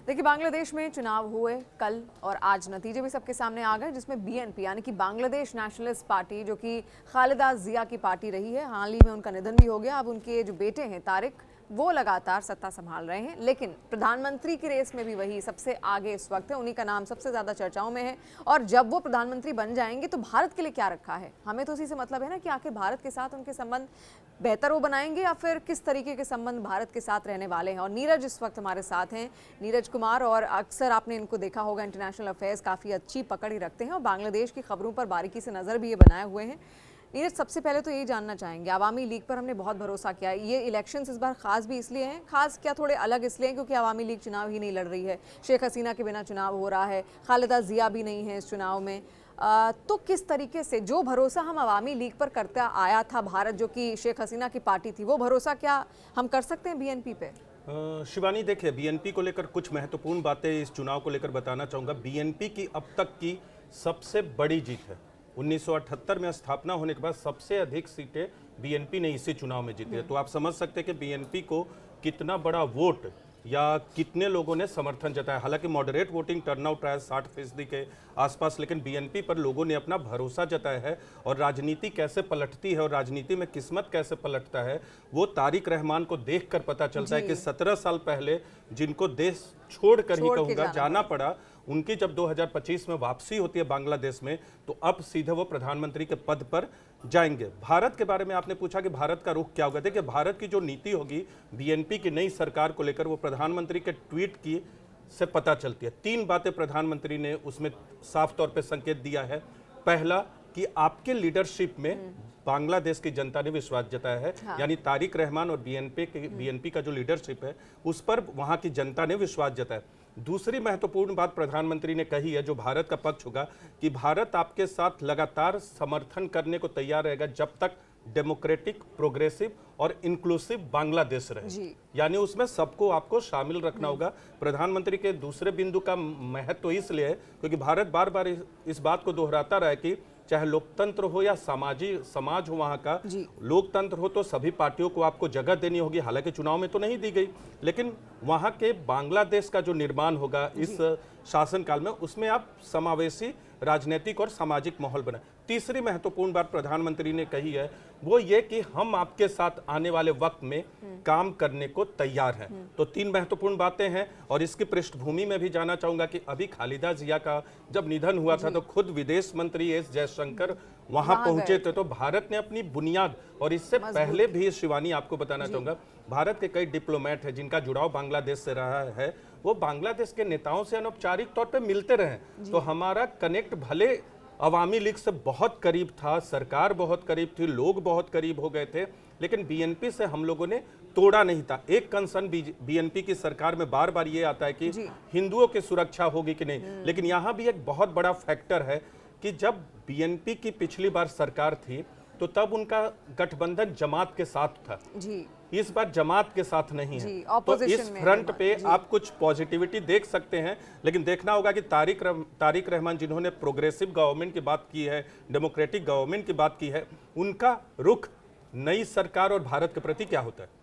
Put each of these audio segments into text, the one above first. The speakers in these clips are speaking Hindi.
देखिए, बांग्लादेश में चुनाव हुए कल और आज नतीजे भी सबके सामने आ गए, जिसमें बीएनपी यानी कि बांग्लादेश नेशनलिस्ट पार्टी, जो कि खालिदा जिया की पार्टी रही है, हाल ही में उनका निधन भी हो गया। अब उनके जो बेटे हैं तारिक, वो लगातार सत्ता संभाल रहे हैं। लेकिन प्रधानमंत्री की रेस में भी वही सबसे आगे इस वक्त है, उन्हीं का नाम सबसे ज्यादा चर्चाओं में है। और जब वो प्रधानमंत्री बन जाएंगे तो भारत के लिए क्या रखा है, हमें तो उसी से मतलब है ना कि आखिर भारत के साथ उनके संबंध बेहतर वो बनाएंगे या फिर किस तरीके के संबंध भारत के साथ रहने वाले हैं। और नीरज इस वक्त हमारे साथ हैं, नीरज कुमार, और अक्सर आपने इनको देखा होगा, इंटरनेशनल अफेयर्स काफ़ी अच्छी पकड़ ही रखते हैं और बांग्लादेश की खबरों पर बारीकी से नज़र भी ये बनाए हुए हैं। नीरज, सबसे पहले तो यही जानना चाहेंगे, अवामी लीग पर हमने बहुत भरोसा किया है। ये इलेक्शंस इस बार खास भी इसलिए हैं, खास क्या थोड़े अलग इसलिए हैं क्योंकि अवामी लीग चुनाव ही नहीं लड़ रही है, शेख हसीना के बिना चुनाव हो रहा है, खालिदा जिया भी नहीं है इस चुनाव में। तो किस तरीके से जो भरोसा हम अवामी लीग पर करता आया था भारत, जो कि शेख हसीना की पार्टी थी, वो भरोसा क्या हम कर सकते हैं बीएनपी पे? शिवानी, देखिए, बीएनपी को लेकर कुछ महत्वपूर्ण बातें इस चुनाव को लेकर बताना चाहूँगा। बीएनपी की अब तक की सबसे बड़ी जीत है। 1978 में स्थापना होने के बाद सबसे अधिक सीटें बीएनपी ने इसी चुनाव में जीती है। तो आप समझ सकते हैं कि बीएनपी को कितना बड़ा वोट या कितने लोगों ने समर्थन जताया। हालांकि मॉडरेट वोटिंग टर्नआउट रहा है 60% के आसपास, लेकिन बीएनपी पर लोगों ने अपना भरोसा जताया है। और राजनीति कैसे पलटती है और राजनीति में किस्मत कैसे पलटता है, वो तारिक रहमान को देखकर पता चलता है कि 17 साल पहले जिनको देश छोड़कर ही कहूँगा जाना पड़ा, उनकी जब 2025 में वापसी होती है बांग्लादेश में, तो अब सीधे वो प्रधानमंत्री के पद पर जाएंगे। भारत के बारे में आपने पूछा कि भारत का रुख क्या होगा। देखिए, भारत की जो नीति होगी बीएनपी की नई सरकार को लेकर, वो प्रधानमंत्री के ट्वीट की से पता चलती है। 3 बातें प्रधानमंत्री ने उसमें साफ तौर पे संकेत दिया है। पहला, कि आपके लीडरशिप में बांग्लादेश की जनता ने विश्वास जताया है। हाँ। यानी तारिक रहमान और बीएनपी का जो लीडरशिप है उस पर वहां की जनता ने विश्वास जताया। दूसरी महत्वपूर्ण बात प्रधानमंत्री ने कही है, जो भारत का पक्ष होगा, कि भारत आपके साथ लगातार समर्थन करने को तैयार रहेगा जब तक डेमोक्रेटिक, प्रोग्रेसिव और इंक्लूसिव बांग्लादेश रहे। यानी उसमें सबको आपको शामिल रखना होगा। प्रधानमंत्री के दूसरे बिंदु का महत्व इसलिए है क्योंकि भारत बार बार इस बात को दोहराता रहा है कि चाहे लोकतंत्र हो या समाज हो, वहाँ का लोकतंत्र हो तो सभी पार्टियों को आपको जगह देनी होगी। हालांकि चुनाव में तो नहीं दी गई, लेकिन वहाँ के बांग्लादेश का जो निर्माण होगा इस शासनकाल में, उसमें आप समावेशी राजनीतिक और सामाजिक माहौल बनाए। तीसरी महत्वपूर्ण बात प्रधानमंत्री ने कही है वो ये कि हम आपके साथ आने वाले वक्त में काम करने को तैयार हैं। तो 3 महत्वपूर्ण बातें हैं। और इसकी पृष्ठभूमि में भी जाना चाहूंगा कि अभी खालिदा जिया का जब निधन हुआ था तो खुद विदेश मंत्री एस जयशंकर वहां पहुंचे थे। तो भारत ने अपनी बुनियाद, और इससे पहले भी शिवानी आपको बताना चाहूंगा, भारत के कई डिप्लोमेट हैं जिनका जुड़ाव बांग्लादेश से रहा है, वो बांग्लादेश के नेताओं से अनौपचारिक तौर पे मिलते रहे। तो हमारा कनेक्ट भले अवामी लीग से बहुत करीब था, सरकार बहुत करीब थी, लोग बहुत करीब हो गए थे, लेकिन बीएनपी से हम लोगों ने तोड़ा नहीं था। एक कंसर्न बीएनपी की सरकार में बार बार ये आता है कि हिंदुओं की सुरक्षा होगी कि नहीं, लेकिन यहाँ भी एक बहुत बड़ा फैक्टर है कि जब बीएनपी की पिछली बार सरकार थी तो तब उनका गठबंधन जमात के साथ था। इस बार जमात के साथ नहीं है। तो इस फ्रंट पे आप कुछ पॉजिटिविटी देख सकते हैं, लेकिन देखना होगा कि तारिक रहमान जिन्होंने प्रोग्रेसिव गवर्नमेंट की बात की है, डेमोक्रेटिक गवर्नमेंट की बात की है, उनका रुख नई सरकार और भारत के प्रति क्या होता है।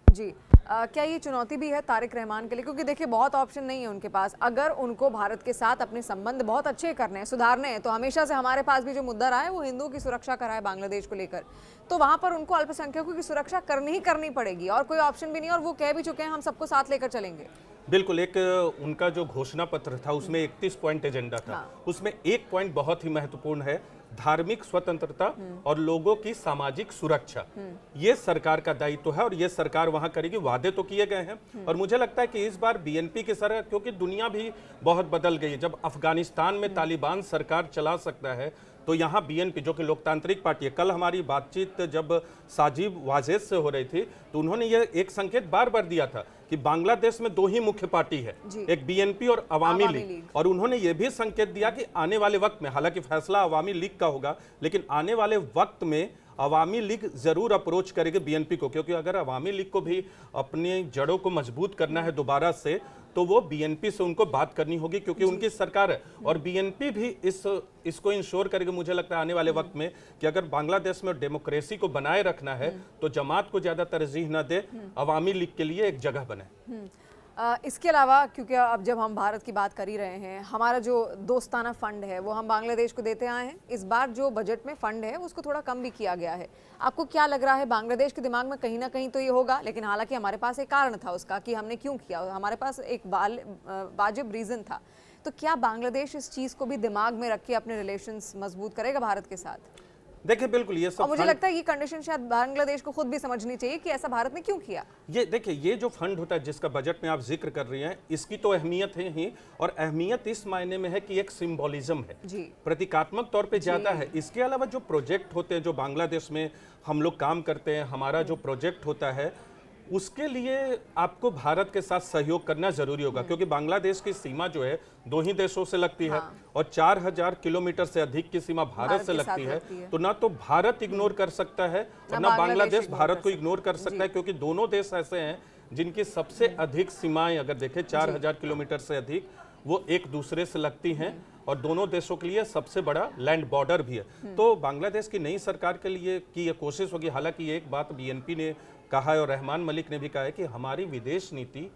क्या ये चुनौती भी है तारिक रहमान के लिए, क्योंकि देखिए बहुत ऑप्शन नहीं है उनके पास। अगर उनको भारत के साथ अपने संबंध बहुत अच्छे करने हैं, सुधारने हैं, तो हमेशा से हमारे पास भी जो मुद्दा रहा है वो हिंदुओं की सुरक्षा का रहा है बांग्लादेश को लेकर, तो वहां पर उनको अल्पसंख्यकों की सुरक्षा करनी पड़ेगी और कोई ऑप्शन भी नहीं। और वो कह भी चुके हैं हम सबको साथ लेकर चलेंगे। बिल्कुल, एक उनका जो घोषणा पत्र था उसमें 31 पॉइंट एजेंडा था। उसमें एक पॉइंट बहुत ही महत्वपूर्ण है, धार्मिक स्वतंत्रता और लोगों की सामाजिक सुरक्षा। ये सरकार का दायित्व है और ये सरकार वहां करेगी। वादे तो किए गए हैं और मुझे लगता है कि इस बार बीएनपी की सरकार, क्योंकि दुनिया भी बहुत बदल गई है, जब अफगानिस्तान में तालिबान सरकार चला सकता है तो यहाँ बीएनपी जो कि लोकतांत्रिक पार्टी है, कल हमारी बातचीत जब साजिब वाजेद से हो रही थी तो उन्होंने ये एक संकेत बार बार दिया था कि बांग्लादेश में 2 ही मुख्य पार्टी है, एक बीएनपी और अवामी लीग। और उन्होंने ये भी संकेत दिया कि आने वाले वक्त में, हालांकि फैसला अवामी लीग का होगा, लेकिन आने वाले वक्त में अवामी लीग जरूर अप्रोच करेगी बीएनपी को, क्योंकि अगर अवामी लीग को भी अपनी जड़ों को मजबूत करना है दोबारा से, तो वो बीएनपी से उनको बात करनी होगी क्योंकि उनकी सरकार है। और बीएनपी भी इसको इंश्योर करेगी, मुझे लगता है आने वाले वक्त में, कि अगर बांग्लादेश में डेमोक्रेसी को बनाए रखना है तो जमात को ज्यादा तरजीह न दे, अवामी लीग के लिए एक जगह बने। इसके अलावा क्योंकि अब जब हम भारत की बात कर ही रहे हैं, हमारा जो दोस्ताना फंड है वो हम बांग्लादेश को देते आए हैं। इस बार जो बजट में फंड है उसको थोड़ा कम भी किया गया है। आपको क्या लग रहा है, बांग्लादेश के दिमाग में कहीं ना कहीं तो ये होगा, लेकिन हालांकि हमारे पास एक कारण था उसका कि हमने क्यों किया, हमारे पास एक वाजिब रीज़न था। तो क्या बांग्लादेश इस चीज़ को भी दिमाग में रख के अपने रिलेशंस मजबूत करेगा भारत के साथ? देखिए बिल्कुल ये सब और मुझे लगता है ये कंडीशन शायद बांग्लादेश को खुद भी समझनी चाहिए कि ऐसा भारत ने क्यों किया। ये देखिए, ये जो फंड होता है जिसका बजट में आप जिक्र कर रही हैं, इसकी तो अहमियत है ही, और अहमियत इस मायने में है कि एक सिंबोलिज्म है, जी, प्रतीकात्मक तौर पे ज्यादा है। इसके अलावा जो प्रोजेक्ट होते हैं जो बांग्लादेश में हम लोग काम करते हैं, हमारा जो प्रोजेक्ट होता है उसके लिए आपको भारत के साथ सहयोग करना जरूरी होगा, क्योंकि बांग्लादेश की सीमा जो है 2 ही देशों से लगती है, और 4000 किलोमीटर से अधिक की सीमा भारत से लगती है। तो ना तो भारत इग्नोर कर सकता है और ना बांग्लादेश भारत को इग्नोर कर सकता है, क्योंकि दोनों देश ऐसे हैं जिनकी सबसे अधिक सीमाएं अगर देखें 4000 किलोमीटर से अधिक वो एक दूसरे से लगती हैं, और दोनों देशों के लिए सबसे बड़ा लैंड बॉर्डर भी है। तो बांग्लादेश की नई सरकार के लिए की ये कोशिश होगी। हालांकि ये एक बात बीएनपी ने कहा है और रहमान मलिक ने भी कहा है कि हमारी विदेश नीति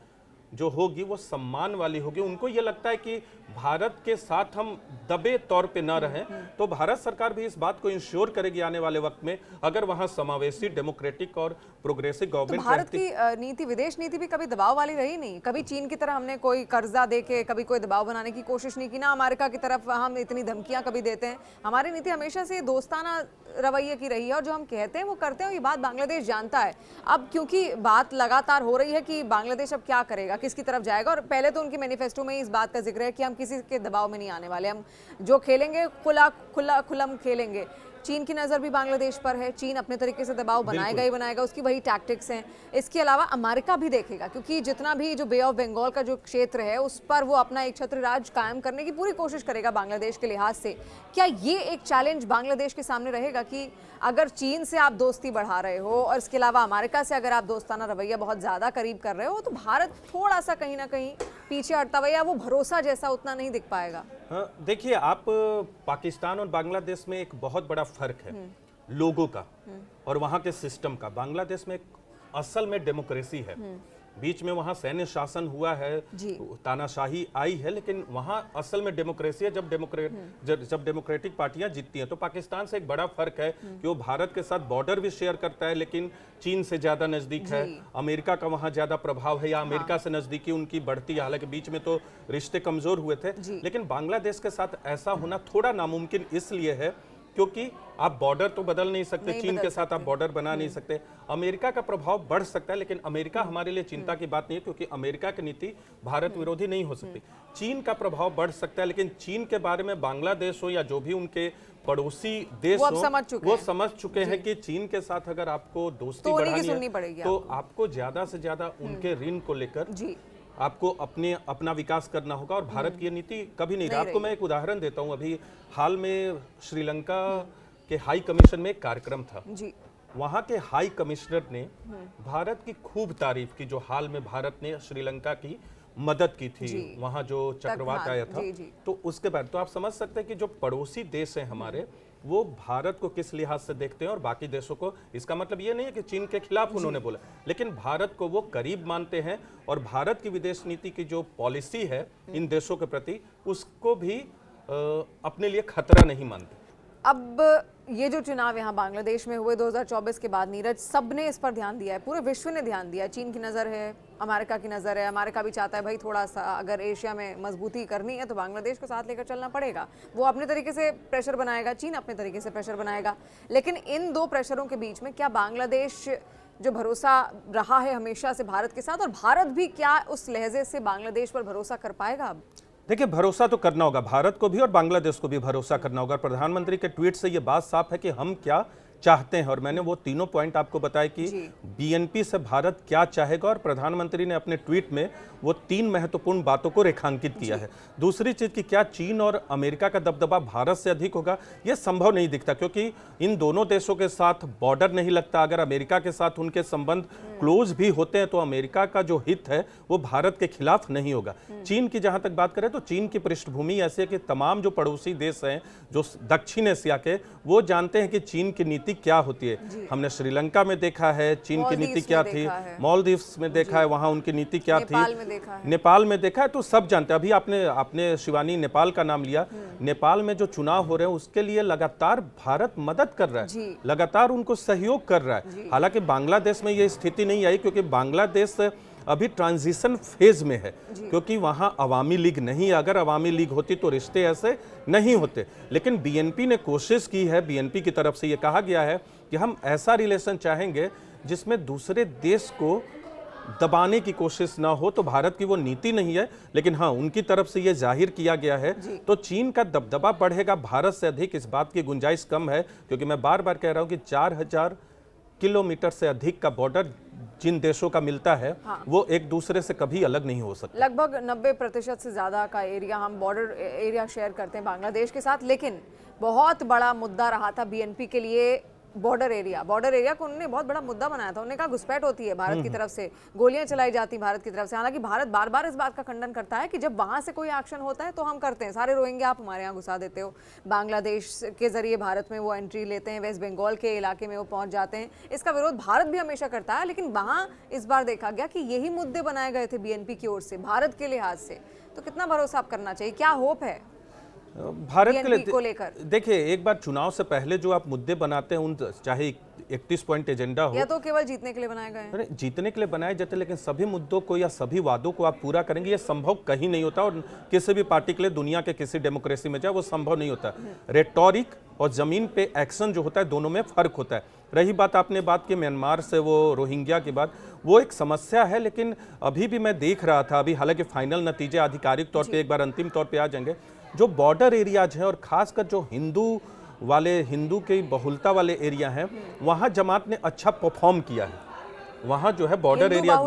जो होगी वो सम्मान वाली होगी। उनको ये लगता है कि भारत के साथ हम दबे तौर पे ना रहें, तो भारत सरकार भी इस बात को इंश्योर करेगी आने वाले वक्त में, अगर वहां समावेशी, डेमोक्रेटिक और प्रोग्रेसिव गवर्नमेंट। भारत की नीति, विदेश नीति भी कभी दबाव वाली रही नहीं। कभी चीन की तरह हमने कोई कर्जा दे के कभी कोई दबाव बनाने की कोशिश नहीं की, ना अमेरिका की तरफ हम इतनी धमकियां कभी देते हैं। हमारी नीति हमेशा से दोस्ताना रवैये की रही है, और जो हम कहते हैं वो करते हैं, ये बात बांग्लादेश जानता है। अब क्योंकि बात लगातार हो रही है कि बांग्लादेश अब क्या करेगा, किसकी तरफ जाएगा, और पहले तो उनकी मैनिफेस्टो में इस बात का जिक्र है कि हम किसी के दबाव में नहीं आने वाले, हम जो खेलेंगे खुल्लम खेलेंगे। चीन की नज़र भी बांग्लादेश पर है, चीन अपने तरीके से दबाव बनाएगा ही बनाएगा, उसकी वही टैक्टिक्स हैं। इसके अलावा अमेरिका भी देखेगा, क्योंकि जितना भी जो बे ऑफ बंगाल का जो क्षेत्र है उस पर वो अपना एक छत्र राज कायम करने की पूरी कोशिश करेगा बांग्लादेश के लिहाज से। क्या ये एक चैलेंज बांग्लादेश के सामने रहेगा कि अगर चीन से आप दोस्ती बढ़ा रहे हो और इसके अलावा अमेरिका से अगर आप दोस्ताना रवैया बहुत ज़्यादा करीब कर रहे हो, तो भारत थोड़ा सा कहीं ना कहीं पीछे हटता हुआ, या वो भरोसा जैसा उतना नहीं दिख पाएगा? हाँ, देखिए आप, पाकिस्तान और बांग्लादेश में एक बहुत बड़ा फर्क है लोगों का और वहाँ के सिस्टम का। बांग्लादेश में असल में डेमोक्रेसी है, बीच में वहाँ सैन्य शासन हुआ है, तानाशाही आई है, लेकिन वहाँ असल में डेमोक्रेसी है जब डेमोक्रेटिक पार्टियां जीतती हैं। तो पाकिस्तान से एक बड़ा फर्क है कि वो भारत के साथ बॉर्डर भी शेयर करता है, लेकिन चीन से ज्यादा नजदीक है, अमेरिका का वहाँ ज्यादा प्रभाव है, या अमेरिका से नजदीकी उनकी बढ़ती है। हालांकि बीच में तो रिश्ते कमजोर हुए थे, लेकिन बांग्लादेश के साथ ऐसा होना थोड़ा नामुमकिन इसलिए है क्योंकि आप बॉर्डर तो बदल नहीं सकते, चीन के साथ आप बॉर्डर बना नहीं सकते। अमेरिका का प्रभाव बढ़ सकता है, लेकिन अमेरिका हमारे लिए चिंता की बात नहीं है, क्योंकि अमेरिका की नीति भारत विरोधी नहीं हो सकती। चीन का प्रभाव बढ़ सकता है, लेकिन चीन के बारे में बांग्लादेश हो या जो भी उनके पड़ोसी देश हो, वो समझ चुके हैं कि चीन के साथ अगर आपको दोस्ती बढ़ानी है तो आपको ज्यादा से ज्यादा उनके ऋण को लेकर आपको अपना विकास करना होगा, और भारत की ये नीति कभी नहीं रही। आपको मैं एक उदाहरण देता हूँ। अभी हाल में श्रीलंका के हाई कमीशन में एक कार्यक्रम था जी। वहाँ के हाई कमिश्नर ने भारत की खूब तारीफ की, जो हाल में भारत ने श्रीलंका की मदद की थी, वहाँ जो चक्रवात आया था। तो उसके बाद तो आप समझ सकते हैं कि जो पड़ोसी देश हैं हमारे, वो भारत को किस लिहाज से देखते हैं और बाकी देशों को। इसका मतलब ये नहीं है कि चीन के खिलाफ उन्होंने बोला, लेकिन भारत को वो करीब मानते हैं, और भारत की विदेश नीति की जो पॉलिसी है इन देशों के प्रति, उसको भी अपने लिए खतरा नहीं मानते। अब ये जो चुनाव यहाँ बांग्लादेश में हुए 2024 के बाद, नीरज, सबने इस पर ध्यान दिया है, पूरे विश्व ने ध्यान दिया है। चीन की नज़र है, अमेरिका की नज़र है। अमेरिका भी चाहता है भाई थोड़ा सा अगर एशिया में मजबूती करनी है तो बांग्लादेश को साथ लेकर चलना पड़ेगा। वो अपने तरीके से प्रेशर बनाएगा, चीन अपने तरीके से प्रेशर बनाएगा। लेकिन इन दो प्रेशरों के बीच में क्या बांग्लादेश जो भरोसा रहा है हमेशा से भारत के साथ, और भारत भी क्या उस लहजे से बांग्लादेश पर भरोसा कर पाएगा? अब देखिए, भरोसा तो करना होगा, भारत को भी और बांग्लादेश को भी भरोसा करना होगा। प्रधानमंत्री के ट्वीट से ये बात साफ है कि हम क्या चाहते हैं, और मैंने वो तीनों पॉइंट आपको बताए कि बीएनपी से भारत क्या चाहेगा, और प्रधानमंत्री ने अपने ट्वीट में वो 3 महत्वपूर्ण बातों को रेखांकित किया है। दूसरी चीज कि क्या चीन और अमेरिका का दबदबा भारत से अधिक होगा, यह संभव नहीं दिखता, क्योंकि इन दोनों देशों के साथ बॉर्डर नहीं लगता। अगर अमेरिका के साथ उनके संबंध क्लोज भी होते हैं तो अमेरिका का जो हित है वो भारत के खिलाफ नहीं होगा। चीन की जहां तक बात करें तो चीन की पृष्ठभूमि ऐसी है कि तमाम जो पड़ोसी देश हैं जो दक्षिण एशिया के, वो जानते हैं कि चीन की नीति क्या होती है। हमने श्रीलंका में देखा है चीन की नीति क्या थी, मालदीव्स में देखा है वहां उनकी नीति क्या थी, में देखा है। नेपाल में देखा है तो सब जानते हैं। अभी आपने शिवानी नेपाल का नाम लिया। नेपाल में जो चुनाव हो रहे हैं उसके लिए लगातार भारत मदद कर रहा है, लगातार उनको सहयोग कर रहा है। हालांकि बांग्लादेश में ये स्थिति नहीं आई क्योंकि बांग्लादेश अभी ट्रांजिशन फेज में है, क्योंकि वहां अवामी लीग नहीं। अगर अवामी लीग होती तो रिश्ते ऐसे नहीं होते। लेकिन बीएनपी ने कोशिश की है, बीएनपी की तरफ से ये कहा गया है कि हम ऐसा रिलेशन चाहेंगे जिसमें दूसरे देश को दबाने की कोशिश ना हो। तो भारत की वो नीति नहीं है, लेकिन हाँ उनकी तरफ से ये जाहिर किया गया है। तो चीन का दबदबा बढ़ेगा भारत से अधिक, इस बात की गुंजाइश कम है, क्योंकि मैं बार बार कह रहा हूं कि 4000 किलोमीटर से अधिक का बॉर्डर जिन देशों का मिलता है वो एक दूसरे से कभी अलग नहीं हो सकता। लगभग 90% से ज्यादा का एरिया हम बॉर्डर एरिया शेयर करते हैं बांग्लादेश के साथ, लेकिन बहुत बड़ा मुद्दा रहा था बीएनपी के लिए बॉर्डर एरिया को उन्होंने बहुत बड़ा मुद्दा बनाया था। उन्होंने कहा घुसपैठ होती है भारत की तरफ से, गोलियां चलाई जाती भारत की तरफ से। हालांकि भारत बार बार इस बात का खंडन करता है कि जब वहां से कोई एक्शन होता है तो हम करते हैं, सारे रोहिंग्या आप हमारे यहाँ घुसा देते हो। बांग्लादेश के जरिए भारत में वो एंट्री लेते हैं, वेस्ट बंगाल के इलाके में वो पहुंच जाते हैं। इसका विरोध भारत भी हमेशा करता है, लेकिन वहां इस बार देखा गया कि यही मुद्दे बनाए गए थे बीएनपी की ओर से भारत के लिहाज से। तो कितना भरोसा आप करना चाहिए, क्या होप है भारत के लिए को लेकर? देखिए, एक बार चुनाव से पहले जो आप मुद्दे बनाते हैं, उन चाहे 31 पॉइंट एजेंडा हो या तो केवल जीतने के लिए बनाए गए हैं, जीतने के लिए बनाए जाते हैं, लेकिन सभी मुद्दों को या सभी वादों को आप पूरा करेंगे ये संभव कहीं नहीं होता। और किसी भी पार्टी के लिए दुनिया के किसी डेमोक्रेसी में जाए वो संभव नहीं होता। रेटोरिक और जमीन पे एक्शन जो होता है दोनों में फर्क होता है। रही बात आपने बात की म्यांमार से वो रोहिंग्या की बात, वो एक समस्या है, लेकिन अभी भी मैं देख रहा था, अभी हालांकि फाइनल नतीजे आधिकारिक तौर पे एक बार अंतिम तौर पे आ जाएंगे, जो बॉर्डर एरियाज हैं और खासकर जो हिंदू के बहुलता वाले एरिया हैं वहां जमात ने अच्छा परफॉर्म किया है। वहां जो है बॉर्डर एरिया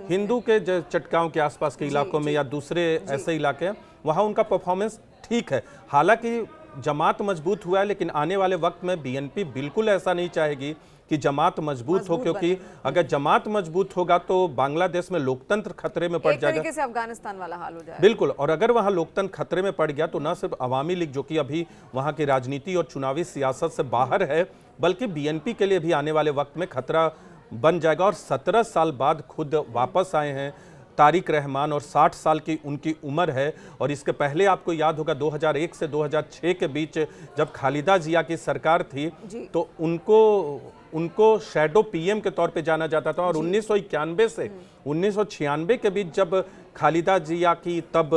हिंदू के चटगांव के आसपास के इलाकों में या दूसरे ऐसे इलाके हैं, वहां उनका परफॉर्मेंस ठीक है। हालांकि जमात मजबूत हुआ है, लेकिन आने वाले वक्त में बीएनपी बिल्कुल ऐसा नहीं चाहेगी कि जमात मजबूत हो, क्योंकि अगर जमात मजबूत होगा तो बांग्लादेश में लोकतंत्र खतरे में पड़ जाएगा, एक तरीके से अफगानिस्तान वाला हाल हो जाएगा। बिल्कुल। और अगर वहां लोकतंत्र खतरे में पड़ गया तो न सिर्फ अवामी लीग जो कि अभी वहां की राजनीति और चुनावी सियासत से बाहर है, बल्कि बीएनपी के लिए भी आने वाले वक्त में खतरा बन जाएगा। और 17 साल बाद खुद वापस आए हैं तारिक रहमान और 60 साल की उनकी उम्र है। और इसके पहले आपको याद होगा 2001 से 2006 के बीच जब खालिदा जिया की सरकार थी तो उनको शैडो पीएम के तौर पे जाना जाता था। और 1991 से 1996 के बीच जब खालिदा जिया की तब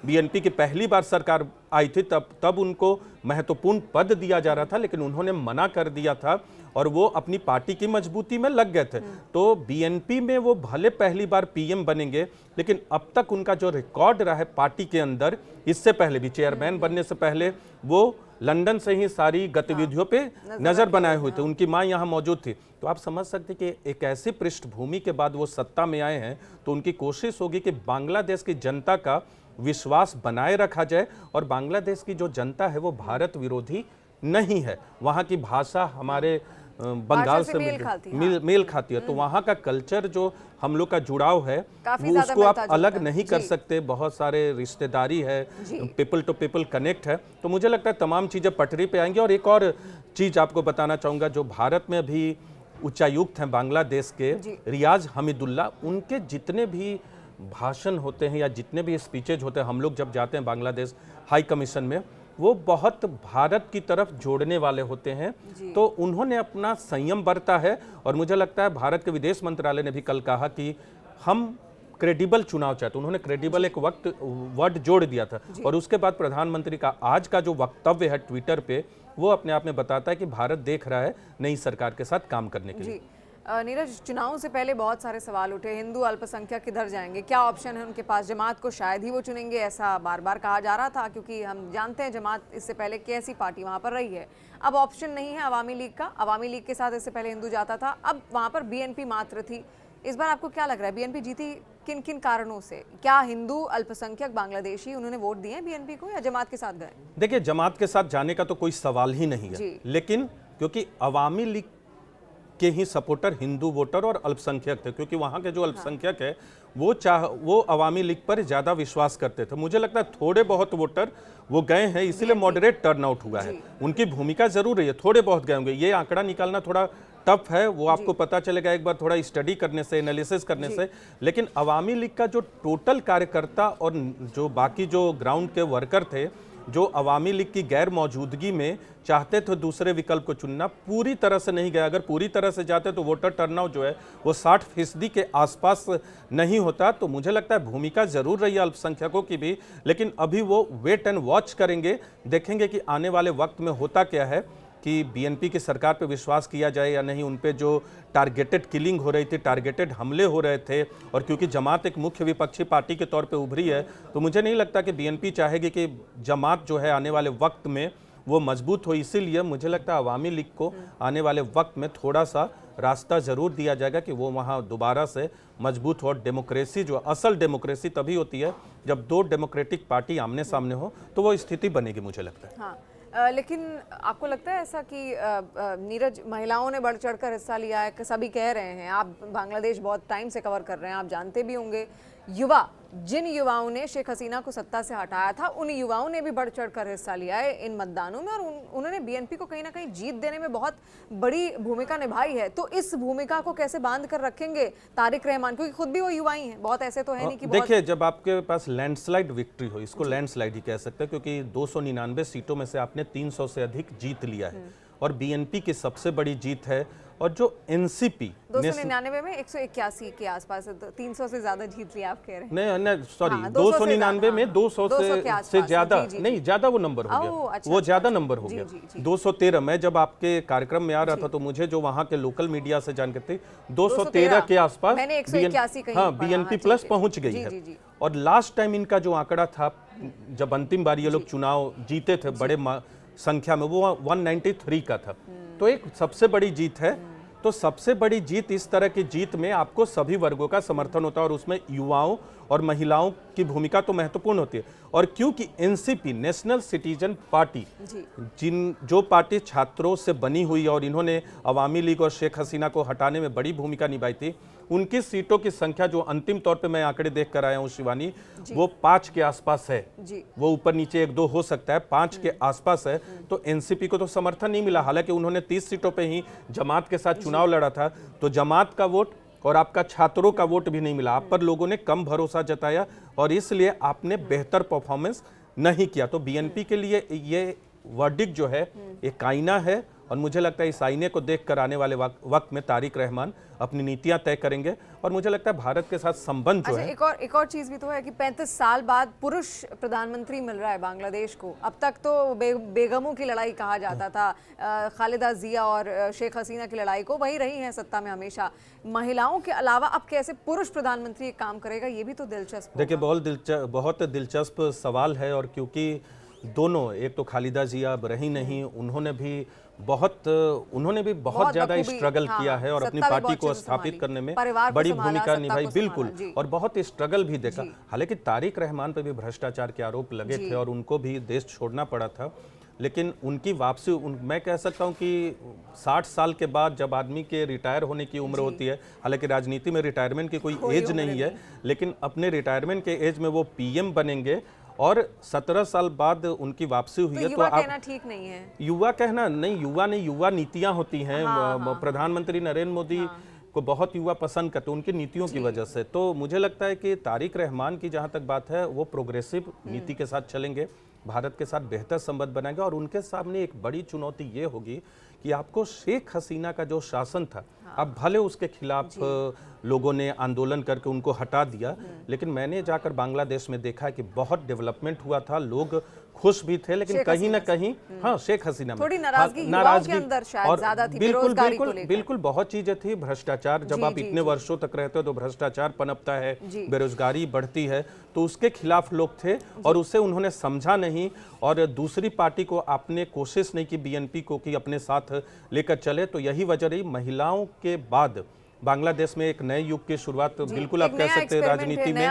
बीएनपी की पहली बार सरकार आई थी, तब उनको महत्वपूर्ण पद दिया जा रहा था, लेकिन उन्होंने मना कर दिया था और वो अपनी पार्टी की मजबूती में लग गए थे। तो बीएनपी में वो भले पहली बार पीएम बनेंगे, लेकिन अब तक उनका जो रिकॉर्ड रहा है पार्टी के अंदर, इससे पहले भी चेयरमैन बनने से पहले वो लंदन से ही सारी गतिविधियों पे नजर बनाए हुए थे। उनकी मां यहाँ मौजूद थी। तो आप समझ सकते कि एक ऐसी पृष्ठभूमि के बाद वो सत्ता में आए हैं, तो उनकी कोशिश होगी कि बांग्लादेश की जनता का विश्वास बनाए रखा जाए। और बांग्लादेश की जो जनता है वो भारत विरोधी नहीं है। वहाँ की भाषा हमारे बंगाल से मेल खाती है, तो वहाँ का कल्चर जो हम लोग का जुड़ाव है वो उसको आप अलग नहीं कर सकते। बहुत सारे रिश्तेदारी है, पीपल टू पीपल कनेक्ट है। तो मुझे लगता है तमाम चीज़ें पटरी पे आएंगी। और एक और चीज़ आपको बताना चाहूँगा, जो भारत में अभी उच्चायुक्त हैं बांग्लादेश के रियाज हमीदुल्ला, उनके जितने भी भाषण होते हैं या जितने भी स्पीचेज होते हैं, हम लोग जब जाते हैं बांग्लादेश हाई कमीशन में, वो बहुत भारत की तरफ जोड़ने वाले होते हैं। तो उन्होंने अपना संयम बरता है। और मुझे लगता है भारत के विदेश मंत्रालय ने भी कल कहा कि हम क्रेडिबल चुनाव चाहते। उन्होंने क्रेडिबल एक वर्ड जोड़ दिया था। और उसके बाद प्रधानमंत्री का आज का जो वक्तव्य है ट्विटर पे, वो अपने आप में बताता है कि भारत देख रहा है नई सरकार के साथ काम करने के लिए। नीरज, चुनाव से पहले बहुत सारे सवाल उठे, हिंदू अल्पसंख्यक किधर जाएंगे, क्या ऑप्शन है उनके पास? जमात को शायद ही वो चुनेंगे, ऐसा बार बार कहा जा रहा था, क्योंकि हम जानते हैं जमात इससे पहले कैसी पार्टी वहां पर रही है। अब ऑप्शन नहीं है अवामी लीग का। अवामी लीग के साथ इससे पहले हिंदू जाता था, अब वहां पर बीएनपी मात्र थी। इस बार आपको क्या लग रहा है, बीएनपी जीती किन किन कारणों से? क्या हिंदू अल्पसंख्यक बांग्लादेशी उन्होंने वोट दिए बीएनपी को, या जमात के साथ गए? देखिए, जमात के साथ जाने का तो कोई सवाल ही नहीं है, लेकिन क्योंकि अवामी लीग के ही सपोर्टर हिंदू वोटर और अल्पसंख्यक थे, क्योंकि वहाँ के जो अल्पसंख्यक है वो अवामी लीग पर ज़्यादा विश्वास करते थे। मुझे लगता है थोड़े बहुत वोटर वो गए हैं, इसीलिए मॉडरेट टर्नआउट हुआ है। उनकी भूमिका जरूर रही है, थोड़े बहुत गए होंगे। ये आंकड़ा निकालना थोड़ा टफ है, वो आपको पता चलेगा एक बार थोड़ा स्टडी करने से, एनालिसिस करने से। लेकिन अवामी लीग का जो टोटल कार्यकर्ता और जो बाकी जो ग्राउंड के वर्कर थे, जो अवामी लीग की गैर मौजूदगी में चाहते थे दूसरे विकल्प को चुनना, पूरी तरह से नहीं गया। अगर पूरी तरह से जाते तो वोटर टर्नआउट जो है वो 60% के आसपास नहीं होता। तो मुझे लगता है भूमिका जरूर रही है अल्पसंख्यकों की भी, लेकिन अभी वो वेट एंड वॉच करेंगे, देखेंगे कि आने वाले वक्त में होता क्या है, कि बीएनपी की सरकार पे विश्वास किया जाए या नहीं। उन पे जो टारगेटेड किलिंग हो रही थी, टारगेटेड हमले हो रहे थे, और क्योंकि जमात एक मुख्य विपक्षी पार्टी के तौर पे उभरी है, तो मुझे नहीं लगता कि बीएनपी चाहेगी कि जमात जो है आने वाले वक्त में वो मजबूत हो। इसीलिए मुझे लगता है अवामी लीग को आने वाले वक्त में थोड़ा सा रास्ता जरूर दिया जाएगा कि वो वहाँ दोबारा से मजबूत हो। और डेमोक्रेसी जो असल डेमोक्रेसी तभी होती है जब दो डेमोक्रेटिक पार्टी आमने सामने हो, तो वो स्थिति बनेगी मुझे लगता है। हाँ, लेकिन आपको लगता है ऐसा कि नीरज, महिलाओं ने बढ़ चढ़कर हिस्सा लिया है, कि सभी कह रहे हैं, आप बांग्लादेश बहुत टाइम से कवर कर रहे हैं, आप जानते भी होंगे, जिन युवाओं ने शेख हसीना को सत्ता से हटाया था, उन युवाओं ने भी बढ़ चढ़कर हिस्सा लिया है इन मतदानों में, और उन्होंने बीएनपी को कहीं ना कहीं जीत देने में बहुत बड़ी भूमिका निभाई है। तो इस भूमिका को कैसे बांध कर रखेंगे तारिक रहमान, क्योंकि खुद भी वो युवा ही हैं, बहुत ऐसे तो है नहीं कि देखिए, जब आपके पास लैंडस्लाइड विक्ट्री हो, इसको लैंडस्लाइड ही कह सकते हैं, क्योंकि 299 सीटों में से आपने 300 से अधिक जीत लिया है, और बीएनपी की सबसे बड़ी जीत है। और जो एनसीपी 299 में 181 के आसपास, 300 से ज्यादा जीत लिया आप कह रहे हैं। नहीं सॉरी, 299 में 200 से ज्यादा नहीं, ज्यादा वो नंबर हो गया, अच्छा, वो ज्यादा नंबर हो गया। 213 में जब आपके कार्यक्रम में आ रहा था, तो मुझे जो वहां के लोकल मीडिया से जानकारी थी, 213 के आसपास बीएनपी प्लस पहुंच गई है। और लास्ट टाइम इनका जो आंकड़ा था, जब अंतिम बार ये लोग चुनाव जीते थे बड़े संख्या में, वो 193 का था। तो एक सबसे बड़ी जीत है। तो सबसे बड़ी जीत, इस तरह की जीत में आपको सभी वर्गों का समर्थन होता है, और उसमें युवाओं और महिलाओं की भूमिका तो महत्वपूर्ण होती है। और क्योंकि एनसीपी, नेशनल सिटीजन पार्टी, जो पार्टी छात्रों से बनी हुई है, और इन्होंने अवामी लीग और शेख हसीना को हटाने में बड़ी भूमिका निभाई थी, उनकी सीटों की संख्या जो अंतिम तौर पे मैं आंकड़े देख कर आया हूं शिवानी, वो 5 के आसपास है। वो ऊपर नीचे 1-2 हो सकता है, 5 के आसपास है। तो एनसीपी को तो समर्थन नहीं मिला, हालांकि उन्होंने 30 सीटों पे ही जमात के साथ चुनाव लड़ा था। तो जमात का वोट और आपका छात्रों का वोट भी नहीं मिला, आप पर लोगों ने कम भरोसा जताया, और इसलिए आपने बेहतर परफॉर्मेंस नहीं किया। तो बीएनपी के लिए ये वर्डिक्ट जो है एक आईना है, और मुझे लगता है इस आईने को देखकर आने वाले वक्त में तारिक रहमान अपनी नीतियां तय करेंगे। और मुझे लगता है भारत के साथ संबंध जो है, एक और चीज भी तो है कि 35 साल बाद पुरुष प्रधानमंत्री मिल रहा है बांग्लादेश को। अब तक तो बेगमों की लड़ाई कहा जाता था, खालिदा जिया और शेख हसीना की लड़ाई को, वही रही है सत्ता में हमेशा। महिलाओं के अलावा अब कैसे पुरुष प्रधानमंत्री काम करेगा, ये भी तो दिलचस्प। देखिए, बहुत दिलचस्प सवाल है। और क्योंकि दोनों, एक तो खालिदा जिया अब रही नहीं, उन्होंने भी बहुत ज्यादा स्ट्रगल किया है, और अपनी पार्टी को स्थापित करने में बड़ी भूमिका निभाई, बिल्कुल, और बहुत स्ट्रगल भी देखा। हालांकि तारिक रहमान पे भी भ्रष्टाचार के आरोप लगे थे, और उनको भी देश छोड़ना पड़ा था। लेकिन उनकी वापसी, मैं कह सकता हूं कि 60 साल के बाद जब आदमी के रिटायर होने की उम्र होती है, हालांकि राजनीति में रिटायरमेंट की कोई एज नहीं है, लेकिन अपने रिटायरमेंट के एज में वो पीएम बनेंगे, और 17 साल बाद उनकी वापसी हुई है। तो आप कहना ठीक नहीं है, युवा कहना नहीं, युवा नीतियां होती हैं। प्रधानमंत्री नरेंद्र मोदी को बहुत युवा पसंद करते हैं उनकी नीतियों की वजह से। तो मुझे लगता है कि तारिक रहमान की जहां तक बात है, वो प्रोग्रेसिव नीति के साथ चलेंगे, भारत के साथ बेहतर संबंध बनाएंगे। और उनके सामने एक बड़ी चुनौती ये होगी कि आपको शेख हसीना का जो शासन था, अब भले उसके खिलाफ लोगों ने आंदोलन करके उनको हटा दिया, लेकिन मैंने जाकर बांग्लादेश में देखा है कि बहुत डेवलपमेंट हुआ था, लोग खुश भी थे, लेकिन कहीं ना कहीं शेख हसीना में थोड़ी नाराजगी अंदर शायद ज्यादा थी, बेरोजगारी को लेकर। बिल्कुल बहुत चीजें थी, भ्रष्टाचार, जब आप इतने वर्षों तक रहते हो तो भ्रष्टाचार पनपता है, बेरोजगारी बढ़ती है, तो उसके खिलाफ लोग थे, और उसे उन्होंने समझा नहीं। और दूसरी पार्टी को आपने कोशिश नहीं की, बीएनपी को, कि अपने साथ लेकर चले। तो यही वजह रही, महिलाओं के बाद बांग्लादेश में एक नए युग की शुरुआत, बिल्कुल आप कह सकते हैं, राजनीति में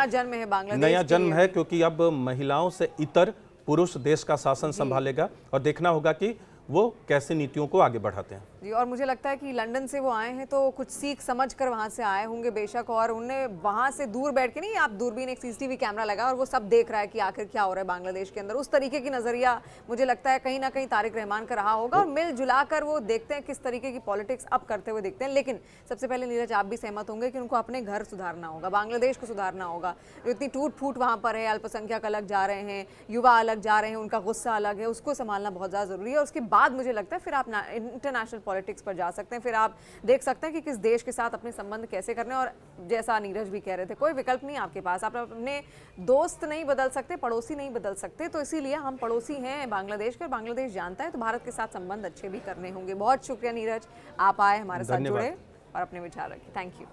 नया जन्म है, क्योंकि अब महिलाओं से इतर पुरुष देश का शासन संभालेगा, और देखना होगा कि वो कैसे नीतियों को आगे बढ़ाते हैं। जी, और मुझे लगता है कि लंदन से वो आए हैं तो कुछ सीख समझ कर वहाँ से आए होंगे बेशक, और उन्हें वहाँ से दूर बैठ के नहीं, आप दूरबीन एक सीसीटीवी कैमरा लगा और वो सब देख रहा है कि आखिर क्या हो रहा है बांग्लादेश के अंदर, उस तरीके की नज़रिया मुझे लगता है कहीं ना कहीं तारिक रहमान का रहा होगा, और मिलजुला कर वो देखते हैं किस तरीके की पॉलिटिक्स अब करते हुए देखते हैं। लेकिन सबसे पहले नीरज, आप भी सहमत होंगे कि उनको अपने घर सुधारना होगा, बांग्लादेश को सुधारना होगा। जो इतनी टूट फूट वहाँ पर है, अल्पसंख्यक अलग जा रहे हैं, युवा अलग जा रहे हैं, उनका गुस्सा अलग है, उसको संभालना बहुत ज़्यादा ज़रूरी है। और उसके बाद मुझे लगता है फिर आप इंटरनेशनल पॉलिटिक्स पर जा सकते हैं, फिर आप देख सकते हैं कि किस देश के साथ अपने संबंध कैसे करने। और जैसा नीरज भी कह रहे थे, कोई विकल्प नहीं आपके पास, आप अपने दोस्त नहीं बदल सकते, पड़ोसी नहीं बदल सकते, तो इसीलिए हम पड़ोसी हैं बांग्लादेश के, और बांग्लादेश जानता है तो भारत के साथ संबंध अच्छे भी करने होंगे। बहुत शुक्रिया नीरज, आप आए, हमारे साथ जुड़े और अपने विचार रखे। Thank you.